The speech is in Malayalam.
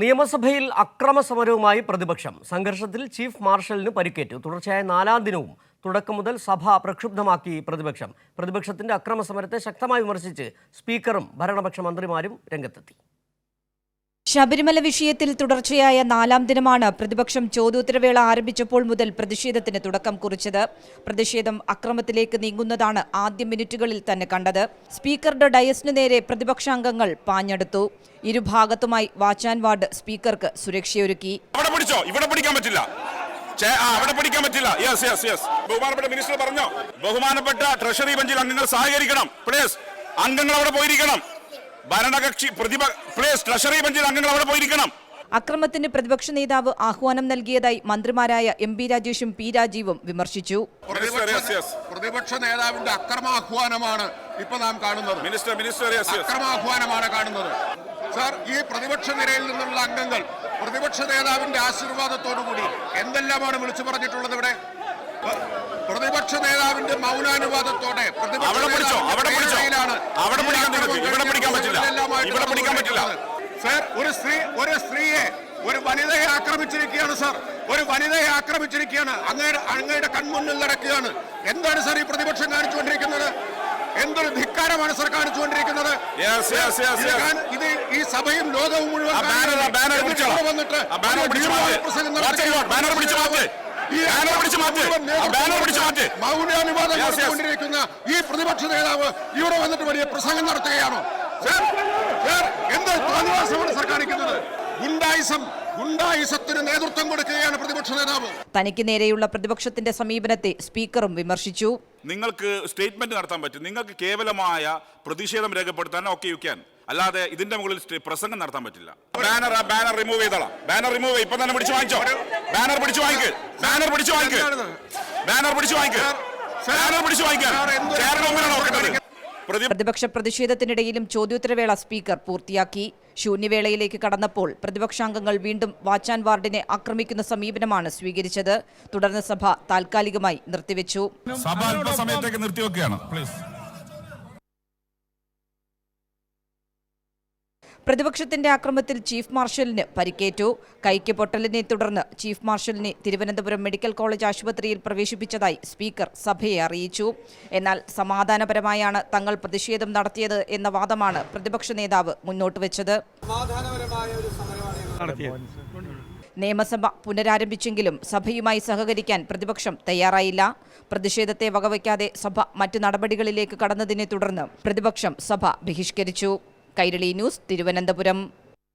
നിയമസഭയിൽ അക്രമസമരവുമായി പ്രതിപക്ഷം. സംഘർഷത്തിൽ ചീഫ് മാർഷലിന് പരിക്കേറ്റു. തുടർച്ചയായ 4ാം ദിനവും തുടക്കം മുതൽ സഭ പ്രക്ഷുബ്ധമാക്കി പ്രതിപക്ഷം. പ്രതിപക്ഷത്തിന്റെ അക്രമസമരത്തെ ശക്തമായി വിമർശിച്ച് സ്പീക്കറും ഭരണപക്ഷ മന്ത്രിമാരും രംഗത്തെത്തി. ശബരിമല വിഷയത്തിൽ തുടർച്ചയായ 4ാം ദിനമാണ് പ്രതിപക്ഷം ചോദ്യോത്തരവേള ആരംഭിച്ചപ്പോൾ മുതൽ പ്രതിഷേധത്തിന് തുടക്കം കുറിച്ചത്. പ്രതിഷേധം അക്രമത്തിലേക്ക് നീങ്ങുന്നതാണ് ആദ്യ മിനിറ്റുകളിൽ തന്നെ കണ്ടത്. സ്പീക്കറുടെ ഡയസിനു നേരെ പ്രതിപക്ഷാംഗങ്ങൾ പാഞ്ഞെടുത്തു. ഇരുഭാഗത്തുമായി വാച്ച് ആൻഡ് വാർഡ് സ്പീക്കർക്ക് സുരക്ഷയൊരുക്കി. ബഹുമാനപ്പെട്ട ട്രഷറി ബെഞ്ചിൽ അംഗങ്ങൾ സഹകരിക്കണം. അംഗങ്ങൾ അവിടെ പോയിരിക്കണം. ഭരണകക്ഷി ട്രഷറി ബെഞ്ചിൽ അംഗങ്ങൾ അവിടെ പോയിരിക്കണം. അക്രമത്തിന് പ്രതിപക്ഷ നേതാവ് ആഹ്വാനം നൽകിയതായി മന്ത്രിമാരായ എം.പി. രാജേഷും പി. രാജീവും വിമർശിച്ചു. പ്രതിപക്ഷ നേതാവിന്റെ അക്രമാഹ്വാനമാണ് ഇപ്പൊ നാം കാണുന്നത്. അക്രമാഹ്വാനമാണ് കാണുന്നത്. സാർ, ഈ പ്രതിപക്ഷ നിരയിൽ നിന്നുള്ള അംഗങ്ങൾ പ്രതിപക്ഷ നേതാവിന്റെ ആശീർവാദത്തോടുകൂടി എന്തെല്ലാമാണ് വിളിച്ചു പറഞ്ഞിട്ടുള്ളത്? ഇവിടെ പ്രതിപക്ഷ നേതാവിന്റെ മൗനാനുവാദത്തോടെ സാർ, ഒരു സ്ത്രീയെ ഒരു വനിതയെ ആക്രമിച്ചിരിക്കുകയാണ്. സാർ, ഒരു വനിതയെ ആക്രമിച്ചിരിക്കുകയാണ്. അങ്ങയുടെ കൺമുന്നിൽ നടക്കുകയാണ്. എന്താണ് സാർ ഈ പ്രതിപക്ഷം കാണിച്ചുകൊണ്ടിരിക്കുന്നത്? എന്തൊരു ധിക്കാരമാണ് സാർ കാണിച്ചുകൊണ്ടിരിക്കുന്നത്? ഇത് ഈ സഭയും ലോകവും മുഴുവൻ വന്നിട്ട് മൗനാനുവാദം നടത്തിക്കൊണ്ടിരിക്കുന്ന ഈ പ്രതിപക്ഷ നേതാവ് ഇവിടെ വന്നിട്ട് വലിയ പ്രസംഗം നടത്തുകയാണോ? എന്ത് തോന്നിവാസമാണ് സാർ കാണിക്കുന്നത്? ഗുണ്ടായിസത്തിന് നേതൃത്വം കൊടുക്കുകയാണ് പ്രതിപക്ഷ നേതാവ്. തനിക്ക് നേരെയുള്ള പ്രതിപക്ഷത്തിന്റെ സമീപനത്തെ സ്പീക്കറും വിമർശിച്ചു. നിങ്ങൾക്ക് സ്റ്റേറ്റ്മെന്റ് നടത്താൻ പറ്റും, നിങ്ങൾക്ക് കേവലമായ പ്രതിഷേധം രേഖപ്പെടുത്താൻ അല്ലാതെ ഇതിന്റെ മുകളിൽ പ്രസംഗം നടത്താൻ പറ്റില്ല. ബാനർ റിമൂവ് ചെയ്തോളാം. ബാനർ റിമൂവ് ഇപ്പൊ തന്നെ പിടിച്ചു വാങ്ങിച്ചോ. ബാനർ പിടിച്ചു വാങ്ങിക്ക്. പ്രതിപക്ഷ പ്രതിഷേധത്തിനിടയിലും ചോദ്യോത്തരവേള സ്പീക്കർ പൂർത്തിയാക്കി. ശൂന്യവേളയിലേക്ക് കടന്നപ്പോൾ പ്രതിപക്ഷാംഗങ്ങൾ വീണ്ടും വാച്ച് ആൻഡ് വാർഡിനെ ആക്രമിക്കുന്ന സമീപനമാണ് സ്വീകരിച്ചത്. തുടർന്ന് സഭ താൽക്കാലികമായി നിർത്തിവെച്ചു. പ്രതിപക്ഷത്തിന്റെ ആക്രമത്തിൽ ചീഫ് മാർഷലിന് പരിക്കേറ്റു. കൈക്ക് പൊട്ടലിനെ തുടർന്ന് ചീഫ് മാർഷലിനെ തിരുവനന്തപുരം മെഡിക്കൽ കോളേജ് ആശുപത്രിയിൽ പ്രവേശിപ്പിച്ചതായി സ്പീക്കർ സഭയെ അറിയിച്ചു. എന്നാൽ സമാധാനപരമായാണ് തങ്ങൾ പ്രതിഷേധം നടത്തിയത് എന്ന വാദമാണ് പ്രതിപക്ഷ നേതാവ് മുന്നോട്ട് വെച്ചത്. നിയമസഭ പുനരാരംഭിച്ചെങ്കിലും സഭയുമായി സഹകരിക്കാൻ പ്രതിപക്ഷം തയ്യാറായില്ല. പ്രതിഷേധത്തെ വകവയ്ക്കാതെ സഭ മറ്റു നടപടികളിലേക്ക് കടന്നതിനെ തുടർന്ന് പ്രതിപക്ഷം സഭ ബഹിഷ്കരിച്ചു. കൈരളി ന്യൂസ്, തിരുവനന്തപുരം.